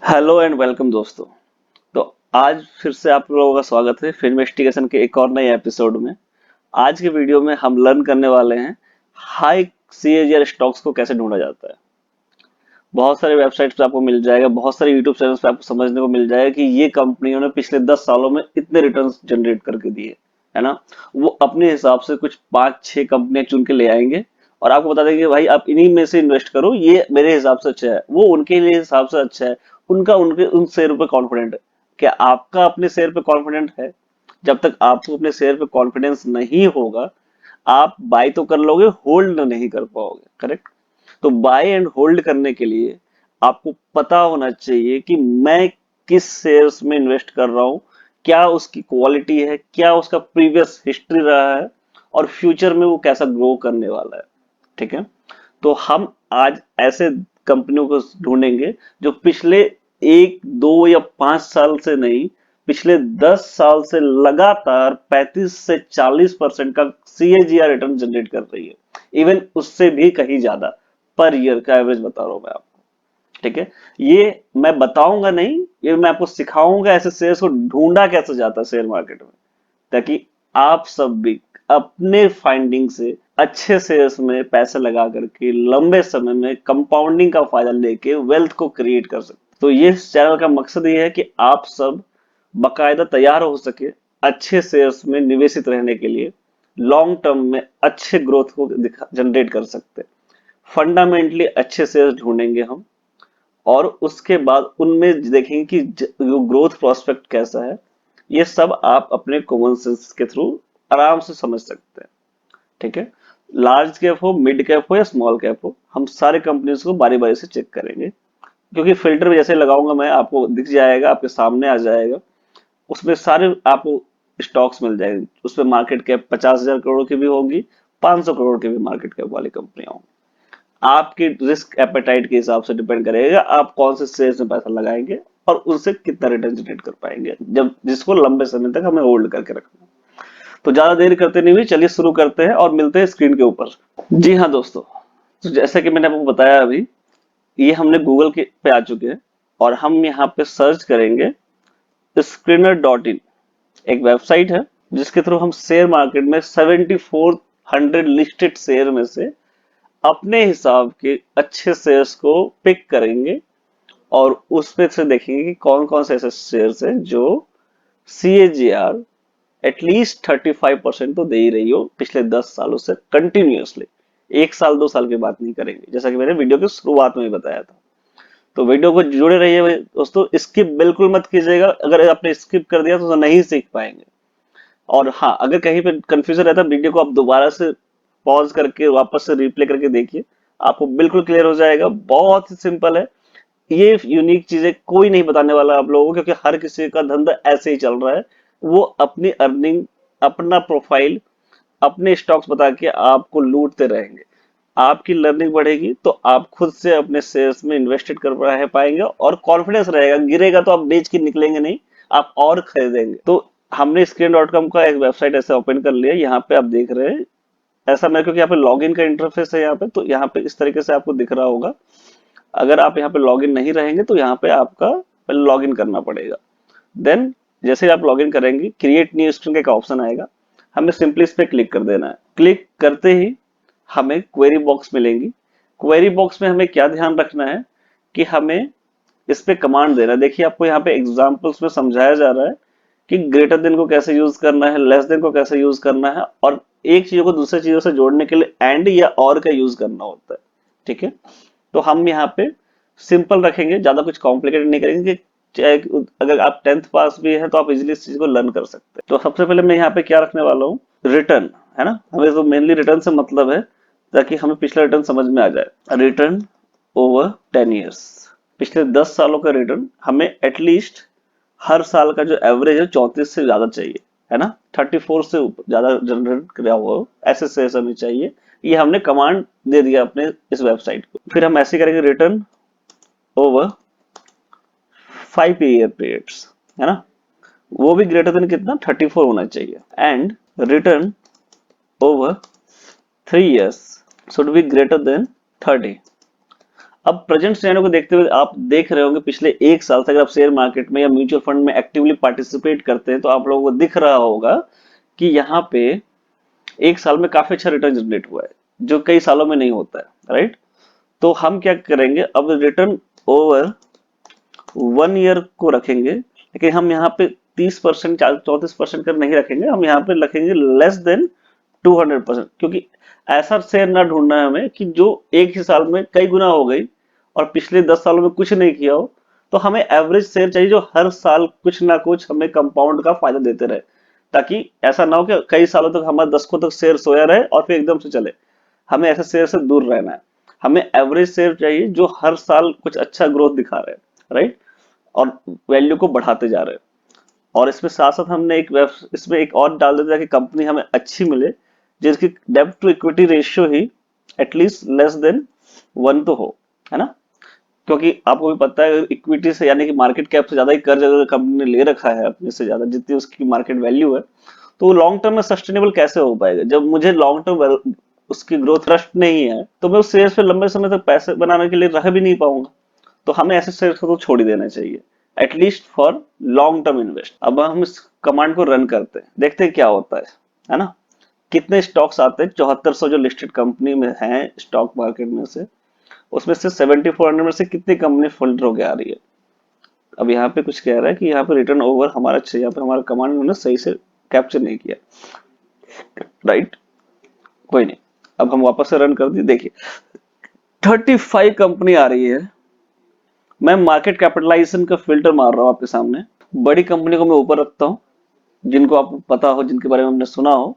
Hello and welcome दोस्तों। तो आज फिर से आप लोगों का स्वागत है फिल्मेस्टिगेशन के एक और नए एपिसोड में। आज के वीडियो में हम लर्न करने वाले हैं हाई सीएजीआर स्टॉक्स को कैसे ढूंढा जाता है। बहुत सारे वेबसाइट्स पे आपको मिल जाएगा, बहुत सारे यूट्यूब चैनल्स पे आपको समझने को मिल जाएगा कि ये कंपनियों ने पिछले 10 सालों में इतने रिटर्न्स जनरेट करके दिए, है ना। वो अपने हिसाब से कुछ 5-6 कंपनियां चुन के ले आएंगे और आपको बता देंगे भाई आप इन्हीं में से इन्वेस्ट करो, ये मेरे हिसाब से अच्छा है, वो उनके लिए हिसाब से अच्छा है। उनका उनके उन शेयर पे कॉन्फिडेंट है। क्या आपका अपने शेयर पे कॉन्फिडेंट है? जब तक आपको अपने शेयर पे कॉन्फिडेंस नहीं होगा, आप बाय तो कर लोगे, होल्ड नहीं कर पाओगे। करेक्ट। तो बाय एंड होल्ड करने के लिए आपको पता होना चाहिए कि मैं किस शेयर्स में इन्वेस्ट कर रहा हूं, क्या उसकी क्वालिटी है, क्या उसका प्रीवियस हिस्ट्री रहा है और फ्यूचर में वो कैसा ग्रो करने वाला है। ठीक है। तो हम आज ऐसे कंपनियों को ढूंढेंगे जो पिछले 1, 2 या 5 साल से नहीं, पिछले 10 साल से लगातार 35 से 40% का सीएजीआर रिटर्न जनरेट कर रही है। इवन उससे भी कहीं ज्यादा पर ईयर का एवरेज बता रहा हूं मैं आपको। ठीक है। ये मैं बताऊंगा नहीं, ये मैं आपको सिखाऊंगा ऐसे शेयर्स को ढूंढा कैसे जाता है शेयर मार्केट में, ताकि आप सब भी अपने फाइंडिंग से अच्छे शेयर्स में पैसे लगा करके लंबे समय में कंपाउंडिंग का फायदा लेके वेल्थ को क्रिएट कर सकते। तो ये चैनल का मकसद ये है कि आप सब बकायदा तैयार हो सके अच्छे शेयर्स में निवेशित रहने के लिए, लॉन्ग टर्म में अच्छे ग्रोथ को जनरेट कर सकते। फंडामेंटली अच्छे शेयर्स ढूंढेंगे हम और उसके बाद उनमें देखेंगे कि ग्रोथ प्रोस्पेक्ट कैसा है। ये सब आप अपने कॉमन सेंस के थ्रू आराम से समझ सकते हैं। ठीक है। लार्ज कैप हो, मिड कैप हो या स्मॉल कैप हो, हम सारे कंपनीज को बारी बारी से चेक करेंगे, क्योंकि फिल्टर में जैसे लगाऊंगा मैं आपको दिख जाएगा, आपके सामने आ जाएगा। उसमें सारे आपको स्टॉक्स मिल जाएंगे। उसमें मार्केट कैप 50,000 करोड़ की भी होगी, 500 करोड़ की भी मार्केट कैप वाली कंपनियां होंगी। आपकी रिस्क एपेटाइट के हिसाब से डिपेंड करेगा आप कौन से शेयर्स में पैसा लगाएंगे और उनसे कितना रिटर्न जनरेट कर पाएंगे, जब जिसको लंबे समय तक हमें होल्ड करके रखना है। तो ज्यादा देर करते नहीं हुए चलिए शुरू करते हैं और मिलते हैं स्क्रीन के ऊपर। जी हाँ दोस्तों, तो जैसा कि मैंने आपको बताया अभी, ये हमने गूगल के पे आ चुके हैं और हम यहाँ पे सर्च करेंगे screener.in। एक वेबसाइट है जिसके थ्रू हम शेयर मार्केट में 7400 लिस्टेड शेयर में से अपने हिसाब के अच्छे शेयर्स को पिक करेंगे और उसमें से देखेंगे कि कौन कौन से ऐसे शेयर्स हैं जो सीएजीआर एटलीस्ट 35% तो दे ही रही हो पिछले 10 सालों से कंटिन्यूअसली। 1 साल 2 साल की बात नहीं करेंगे, जैसा कि मैंने वीडियो की शुरुआत में ही बताया था। तो वीडियो को जुड़े रहिए दोस्तों, स्किप बिल्कुल मत कीजिएगा। अगर आपने स्किप कर दिया तो नहीं सीख पाएंगे। और हाँ, अगर कहीं पे कंफ्यूजन रहता है, वीडियो को आप दोबारा से पॉज करके वापस से रिप्ले करके देखिए, आपको बिल्कुल क्लियर हो जाएगा। बहुत ही सिंपल है। ये यूनिक चीजें कोई नहीं बताने वाला आप लोगों को, क्योंकि हर किसी का धंधा ऐसे ही चल रहा है। वो अपनी अर्निंग, अपना प्रोफाइल, अपने स्टॉक्स बता के आपको लूटते रहेंगे। आपकी लर्निंग बढ़ेगी तो आप खुद से अपने शेयर्स में इन्वेस्टेड कर पाएंगे और कॉन्फिडेंस रहेगा। गिरेगा तो आप बेच के निकलेंगे नहीं, आप और खरीदेंगे। तो हमने screen.com का एक वेबसाइट ऐसे ओपन कर लिया। यहाँ पे आप देख रहे हैं ऐसा, मैं क्योंकि यहाँ पे लॉगिन का इंटरफेस है यहाँ पे, तो यहाँ पे इस तरीके से आपको दिख रहा होगा। अगर आप यहाँ पे लॉगिन नहीं रहेंगे तो यहाँ पे आपका पहले लॉगिन करना पड़ेगा। देन जैसे ही आप लॉगिन करेंगे, क्रिएट न्यू स्क्रीन का एक ऑप्शन आएगा। हमें सिंपली इस पे क्लिक कर देना है। क्लिक करते ही हमें क्वेरी बॉक्स मिलेंगी। क्वेरी बॉक्स में हमें क्या ध्यान रखना है कि हमें इस पे कमांड देना है। देखिए आपको यहाँ पे एग्जांपल्स में समझाया जा रहा है कि ग्रेटर देन को कैसे यूज करना है, लेस देन को कैसे यूज करना है, और एक चीज को दूसरे चीजों से जोड़ने के लिए एंड या और का यूज करना होता है। ठीक है। तो हम यहाँ पे सिंपल रखेंगे, ज्यादा कुछ कॉम्प्लिकेटेड नहीं करेंगे कि चाहे अगर आप 10th पास भी हैं तो आप इजीली इस चीज को लर्न कर सकते हैं। तो सबसे पहले मैं यहाँ पे क्या रखने वाला हूँ, रिटर्न, है ना। हमें तो मेनली रिटर्न से मतलब है, ताकि हमें पिछला रिटर्न समझ में आ जाए। रिटर्न ओवर 10 ईयर्स, पिछले 10 सालों का रिटर्न हमें एटलीस्ट हर साल का जो एवरेज है 34 से ज्यादा चाहिए, है ना। 34 से ज्यादा जनरेट किया हुआ हो ऐसे शेयर्स हमें चाहिए। ये हमने कमांड दे दिया अपने इस वेबसाइट को। फिर हम ऐसे करेंगे रिटर्न ओवर 5 ईयर पीरियड्स, है ना। वो भी ग्रेटर देन कितना, 34 होना चाहिए। And return over 3 years should be greater than 30। अब प्रेजेंट सिनेरियो को देखते हुए आप देख रहे होंगे पिछले एक साल से अगर आप शेयर मार्केट में या म्यूचुअल फंड में एक्टिवली पार्टिसिपेट करते हैं तो आप लोगों को दिख रहा होगा कि यहाँ पे एक साल में काफी अच्छा रिटर्न जनरेट हुआ है, जो कई सालों में नहीं होता है, राइट। तो हम क्या करेंगे, अब रिटर्न ओवर 1 ईयर को रखेंगे, लेकिन हम यहाँ पे 30% 34% का नहीं रखेंगे, हम यहाँ पे रखेंगे लेस देन 200%, क्योंकि ऐसा शेयर ना ढूंढना है हमें कि जो एक ही साल में कई गुना हो गई और पिछले 10 सालों में कुछ नहीं किया हो। तो हमें एवरेज शेयर चाहिए जो हर साल कुछ ना कुछ हमें कंपाउंड का फायदा देते रहे, ताकि ऐसा ना हो कि कई सालों तक हमारे दशकों तक शेयर सोया रहे और फिर एकदम से चले। हमें ऐसे शेयर से दूर रहना है। हमें एवरेज शेयर चाहिए जो हर साल कुछ अच्छा ग्रोथ दिखा रहे हैं, राइट, और वैल्यू को बढ़ाते जा रहे हैं। और इसमें साथ साथ हमने इसमें एक और डाल देता है कि कंपनी हमें अच्छी मिले जिसकी डेब्ट टू इक्विटी रेशियो ही एटलीस्ट लेस देन 1 तो हो, है ना। क्योंकि आपको भी पता है इक्विटी से यानी कि मार्केट कैप से ज्यादा ही कर्ज अगर कंपनी ने ले रखा है अपने से ज्यादा जितनी उसकी मार्केट वैल्यू है, तो वो लॉन्ग टर्म में सस्टेनेबल कैसे हो पाएगा। जब मुझे लॉन्ग टर्म उसकी ग्रोथ ट्रस्ट नहीं है तो मैं उस शेयर पे लंबे समय तक पैसे बनाने के लिए रह भी नहीं पाऊंगा। तो हमें ऐसे शेयर को तो छोड़ ही देना चाहिए, at least for long term invest. अब हम इस कमांड को रन करते हैं, देखते हैं क्या होता है ना। कितने स्टॉक्स आते हैं, 7400 जो लिस्टेड कंपनी में है स्टॉक मार्केट में से, उसमें से 7400 में से कितनी कंपनी फिल्टर होकर आ रही है। अब यहाँ पे कुछ कह रहा है कि यहाँ पे रिटर्न ओवर हमारा चाहिए, यहाँ पे हमारा कमांड उन्होंने सही से कैप्चर नहीं किया, राइट। कोई नहीं, अब हम वापस से रन कर दिए। देखिए 35 कंपनी आ रही है। मैं मार्केट कैपिटलाइजेशन का फिल्टर मार रहा हूँ आपके सामने। बड़ी कंपनी को मैं ऊपर रखता हूँ, जिनको आपको पता हो, जिनके बारे में हमने सुना हो।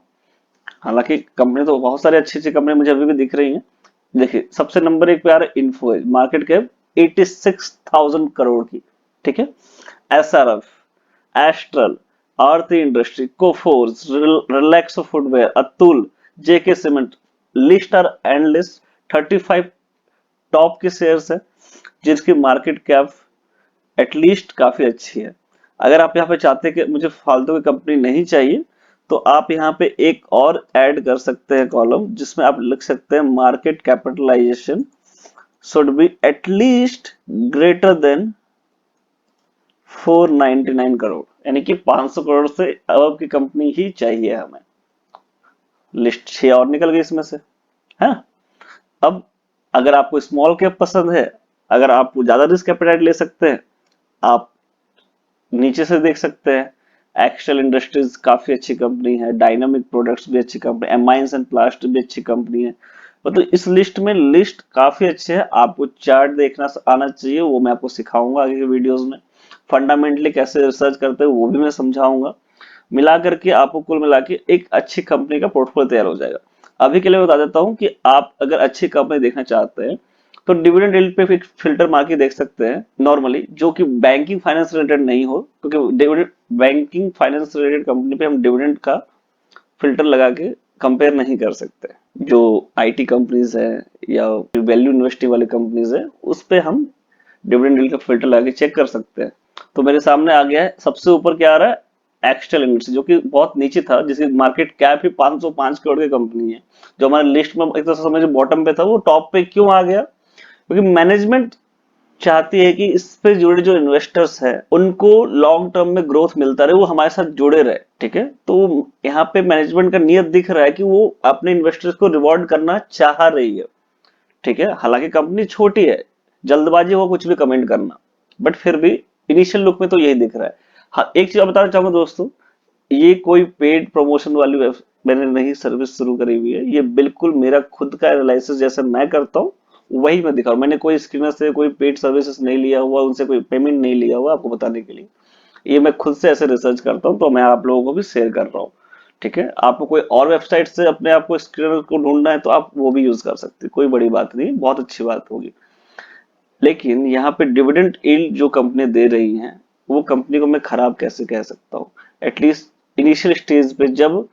हालांकि कंपनी तो बहुत सारी अच्छी अच्छी कंपनी मुझे अभी भी दिख रही हैं। देखिए सबसे नंबर 1 पे आ रहा है इन्फो, मार्केट कैप 86,000 करोड़ की, ठीक है। SRF, Astral, Aarti industry, Coforge, Relaxo footwear, Atul, JK cement, list are endless. 35 top के शेयर्स है जिसकी मार्केट कैप एटलीस्ट काफी अच्छी है। अगर आप यहाँ पे चाहते हैं कि मुझे फालतू की कंपनी नहीं चाहिए, तो आप यहाँ पे एक और ऐड कर सकते हैं कॉलम, जिसमें आप लिख सकते हैं market capitalization should be at least greater than 499 crore, यानी कि 500 करोड़ से अब की कंपनी ही चाहिए हमें। लिस्ट 6 और निकल गई इसमें से, है। अब अगर आपको स्मॉल कैप पसंद है, अगर आप ज्यादा रिस्क एपेटाइट ले सकते हैं, आप नीचे से देख सकते हैं। एक्सेल इंडस्ट्रीज काफी अच्छी कंपनी है, डायनामिक प्रोडक्ट्स भी अच्छी कंपनी, एमाइंस एंड प्लास्ट भी अच्छी कंपनी है। तो इस लिस्ट में लिस्ट काफी अच्छी है। आपको चार्ट देखना आना चाहिए, वो मैं आपको सिखाऊंगा आगे के वीडियोस में। फंडामेंटली कैसे रिसर्च करते हैं वो भी मैं समझाऊंगा। मिला करके आपको कुल मिला के एक अच्छी कंपनी का पोर्टफोलियो तैयार हो जाएगा। अभी के लिए बता देता हूं कि आप अगर अच्छी कंपनी देखना चाहते हैं तो डिविडेंड यील्ड पे फिल्टर मार के देख सकते हैं नॉर्मली, जो कि बैंकिंग फाइनेंस रिलेटेड नहीं हो, क्योंकि dividend banking finance related company पे हम डिविडेंड का फिल्टर लगा के कंपेयर नहीं कर सकते। जो आईटी कंपनीज है या वैल्यू इन्वेस्टिंग वाली कंपनीज है उस पे हम डिविडेंड यील्ड का फिल्टर लगा के चेक कर सकते हैं। तो मेरे सामने आ गया है, सबसे ऊपर क्या आ रहा है, एक्सटेल इंडस्ट्री, जो कि बहुत नीचे था, जिसकी मार्केट कैप ही 505 करोड़ की कंपनी है। जो हमारे लिस्ट में एक तरह से समझ बॉटम पे था, वो टॉप पे क्यों आ गया, क्योंकि मैनेजमेंट चाहती है कि इस पे जुड़े जो इन्वेस्टर्स हैं उनको लॉन्ग टर्म में ग्रोथ मिलता रहे, वो हमारे साथ जुड़े रहे, ठीक है। तो यहाँ पे मैनेजमेंट का नियत दिख रहा है कि वो अपने इन्वेस्टर्स को रिवॉर्ड करना चाह रही है, ठीक है। हालांकि कंपनी छोटी है, जल्दबाजी हो कुछ भी कमेंट करना, बट फिर भी इनिशियल लुक में तो यही दिख रहा है। हाँ, एक चीज बताना चाहूंगा दोस्तों, ये कोई पेड प्रमोशन वाली मैंने नहीं सर्विस शुरू करी हुई है। ये बिल्कुल मेरा खुद का एनालिसिस जैसे मैं करता हूँ वही मैं दिखा रहा हूँ। मैंने कोई स्क्रीनर से कोई पेड सर्विसेज नहीं लिया हुआ, उनसे कोई पेमेंट नहीं लिया हुआ आपको बताने के लिए। ये मैं खुद से ऐसे रिसर्च करता हूँ, तो मैं आप लोगों को भी शेयर कर रहा हूँ, ठीक है। आपको कोई और वेबसाइट से अपने आप को स्क्रीनर को ढूंढना है तो आप वो भी यूज कर सकते हैं, कोई बड़ी बात नहीं, बहुत अच्छी बात होगी। लेकिन यहाँ पे डिविडेंड यील्ड जो कंपनी दे रही हैं, वो कंपनी को मैं खराब कैसे कह सकता हूँ। एटलीस्ट इनिशियल स्टेज पे जब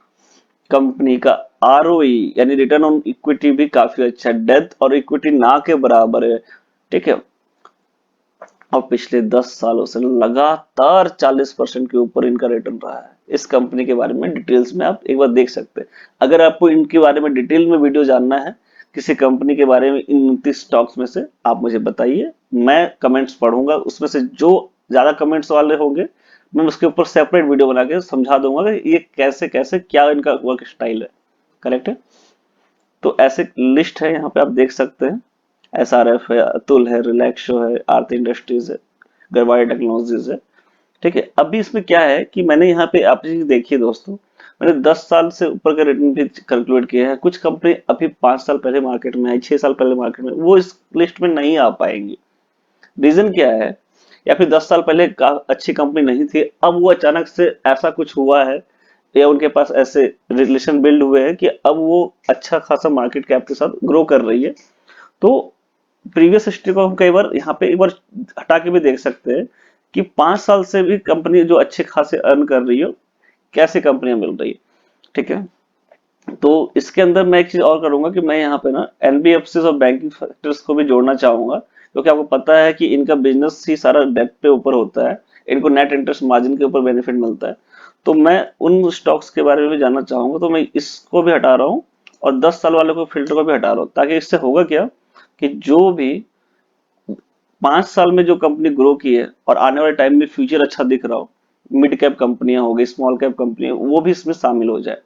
कंपनी का आरओई यानी रिटर्न ऑन इक्विटी भी काफी अच्छा है, डेथ और इक्विटी ना के बराबर है, ठीक है। और पिछले 10 सालों से लगातार 40% के ऊपर इनका रिटर्न रहा है। इस कंपनी के बारे में डिटेल्स में आप एक बार देख सकते हैं। अगर आपको इनके बारे में डिटेल में वीडियो जानना है किसी कंपनी के बारे में इन 29 स्टॉक्स में से आप मुझे बताइए, मैं कमेंट्स पढ़ूंगा, उसमें से जो ज्यादा कमेंट्स वाले होंगे मैं उसके ऊपर सेपरेट वीडियो बना के समझा दूंगा कि ये कैसे कैसे क्या इनका वर्क स्टाइल है। करेक्ट है। तो ऐसे लिस्ट है, यहाँ पे आप देख सकते हैं। SRF है, अतुल है, रिलैक्सो है, आरती इंडस्ट्रीज है, गरवारे टेक्नोलॉजीज है। ठीक है। अभी इसमें क्या है कि मैंने यहाँ पे आप चीज देखिए दोस्तों, मैंने 10 साल से ऊपर का रिटर्न भी कैलकुलेट किया है। कुछ कंपनी अभी 5 साल पहले मार्केट में आई, 6 साल पहले मार्केट में, वो इस लिस्ट में नहीं आ पाएंगी। रीजन क्या है? या फिर 10 साल पहले अच्छी कंपनी नहीं थी, अब वो अचानक से ऐसा कुछ हुआ है, या उनके पास ऐसे रिलेशन बिल्ड हुए हैं कि अब वो अच्छा खासा मार्केट कैप के साथ ग्रो कर रही है। तो प्रीवियस हिस्ट्री को हम कई बार यहाँ पे एक बार हटा के भी देख सकते हैं कि 5 साल से भी कंपनी जो अच्छे खासे अर्न कर रही हो, कैसे कंपनियां मिल रही है। ठीक है। तो इसके अंदर मैं एक चीज और करूंगा कि मैं यहाँ पे ना एनबीएफसी और बैंकिंग फैक्टर्स को भी जोड़ना चाहूंगा, क्योंकि आपको पता है कि इनका बिजनेस ही सारा डेट पे ऊपर होता है, इनको नेट इंटरेस्ट मार्जिन के ऊपर बेनिफिट मिलता है। तो मैं उन स्टॉक्स के बारे में भी जानना चाहूंगा, तो मैं इसको भी हटा रहा हूँ और 10 साल वाले को फिल्टर को भी हटा रहा हूँ, ताकि इससे होगा क्या कि जो भी 5 साल में जो कंपनी ग्रो की है और आने वाले टाइम में फ्यूचर अच्छा दिख रहा हो, मिड कैप कंपनियां हो गई, स्मॉल कैप कंपनियां, वो भी इसमें शामिल हो जाए।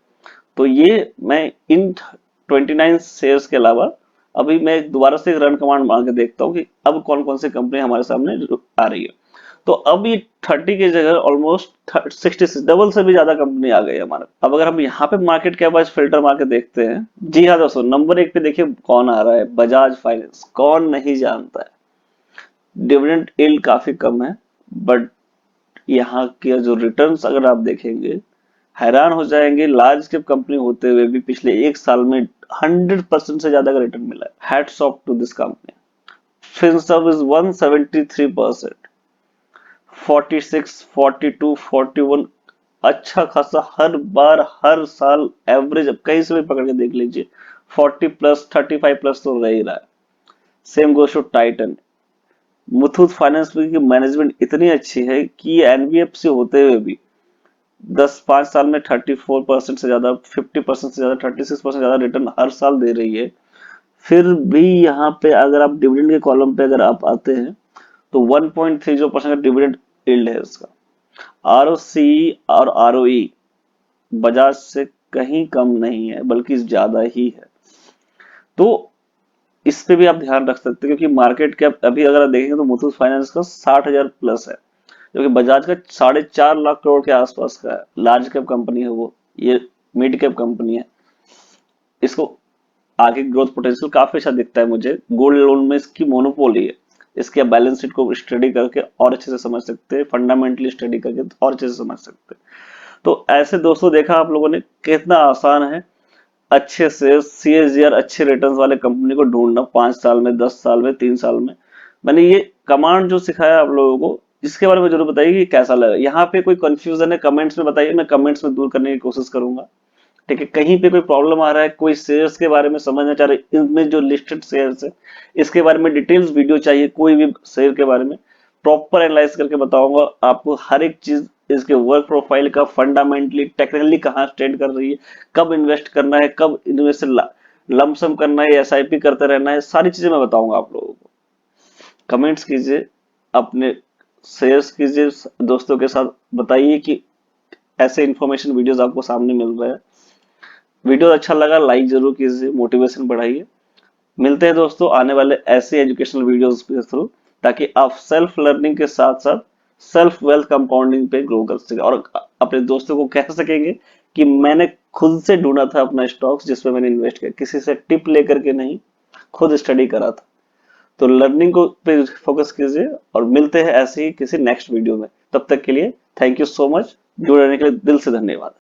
तो ये मैं इन 29 शेयर्स के अलावा अभी मैं दोबारा से रन कमांड मार के देखता हूँ कि अब कौन कौन सी कंपनी हमारे सामने आ रही है। तो अब ये 30 की जगह ऑलमोस्ट 60 डबल से भी ज्यादा कंपनी आ गई है हमारे। अब अगर हम यहाँ पे मार्केट कैप वाइज फिल्टर मार के देखते हैं, जी हाँ दोस्तों, नंबर 1 पे देखिए कौन आ रहा है, बजाज फाइनेंस। कौन नहीं जानता है। डिविडेंड यील्ड काफी कम है, बट यहाँ के जो रिटर्न्स अगर आप देखेंगे, हैरान हो जाएंगे। लार्ज कैप कंपनी होते हुए भी पिछले एक साल में 100% से ज्यादा का रिटर्न मिला है। Hats off to this company. Finserv is 173%, 46, 42, 41, अच्छा खासा हर बार हर साल एवरेज अब कहीं से भी पकड़ के देख लीजिए, 40+, 35+ तो रह ही रहा है। Same goes to Titan. Muthoot Finance की मैनेजमेंट इतनी अच्छी है कि एनबीएफसी होते हुए भी 5 साल में 34% से ज्यादा, 50% से ज्यादा, 36% ज्यादा रिटर्न हर साल दे रही है। फिर भी यहाँ पे अगर आप डिविडेंड के कॉलम पे अगर आप आते हैं, तो 1.30% का डिविडेंड यील्ड है उसका। आरओसी और आरओई बजाज से कहीं कम नहीं है, बल्कि ज्यादा ही है। तो इस पे भी आप ध्यान रख सकते हैं, क्योंकि मार्केट कैप अभी अगर आप देखेंगे तो मुथूट फाइनेंस का 60,000+ है, जो कि बजाज का 4.5 लाख करोड़ के आसपास का है। लार्ज कैप कंपनी है वो, ये मिड कैप कंपनी है। इसको आगे ग्रोथ पोटेंशियल काफी अच्छा दिखता है मुझे। गोल्ड लोन में इसकी मोनोपोली है। इसके बैलेंस शीट को स्टडी करके और अच्छे से समझ सकते हैं, फंडामेंटली स्टडी करके और अच्छे से समझ सकते हैं। तो ऐसे दोस्तों देखा आप लोगों ने कितना आसान है अच्छे से सीएजीआर अच्छे रिटर्न्स वाले कंपनी को ढूंढना, 5 साल में, 10 साल में, 3 साल में। मैंने ये कमांड जो सिखाया आप लोगों को, इसके बारे में जरूर बताइए कि कैसा लगा। यहाँ पे कोई कंफ्यूजन है कमेंट्स में बताइए, मैं कमेंट्स में दूर करने की कोशिश करूंगा। ठीक है। कहीं पे कोई प्रॉब्लम आ रहा है, कोई शेयर्स के बारे में समझना चाह रहे, इनमें जो लिस्टेड शेयर्स है इसके बारे में डिटेल्स वीडियो चाहिए, कोई भी शेयर के बारे में प्रॉपर एनालाइज करके बताऊंगा आपको हर एक चीज। इसके वर्क प्रोफाइल का फंडामेंटली टेक्निकली कहाँ स्टैंड कर रही है, कब इन्वेस्ट करना है, कब इनमें से लमसम करना है, एसआईपी करते रहना है, सारी चीजें मैं बताऊंगा आप लोगों को। कमेंट्स कीजिए, अपने शेयर्स कीजिए, दोस्तों के साथ बताइए कि ऐसे इंफॉर्मेशन वीडियोस आपको सामने मिल रहे हैं। वीडियो अच्छा लगा लाइक जरूर कीजिए, मोटिवेशन बढ़ाइए। मिलते हैं दोस्तों आने वाले ऐसे एजुकेशनल वीडियोस के थ्रू, ताकि आप सेल्फ लर्निंग के साथ साथ सेल्फ वेल्थ कंपाउंडिंग पे ग्रो कर सके और अपने दोस्तों को कह सकेंगे कि मैंने खुद से ढूंढा था अपना स्टॉक्स जिसमें मैंने इन्वेस्ट किया, किसी से टिप लेकर के नहीं, खुद स्टडी करा था। तो लर्निंग को पे फोकस कीजिए और मिलते हैं ऐसे ही किसी नेक्स्ट वीडियो में। तब तक के लिए थैंक यू सो मच। जुड़े रहने के लिए दिल से धन्यवाद।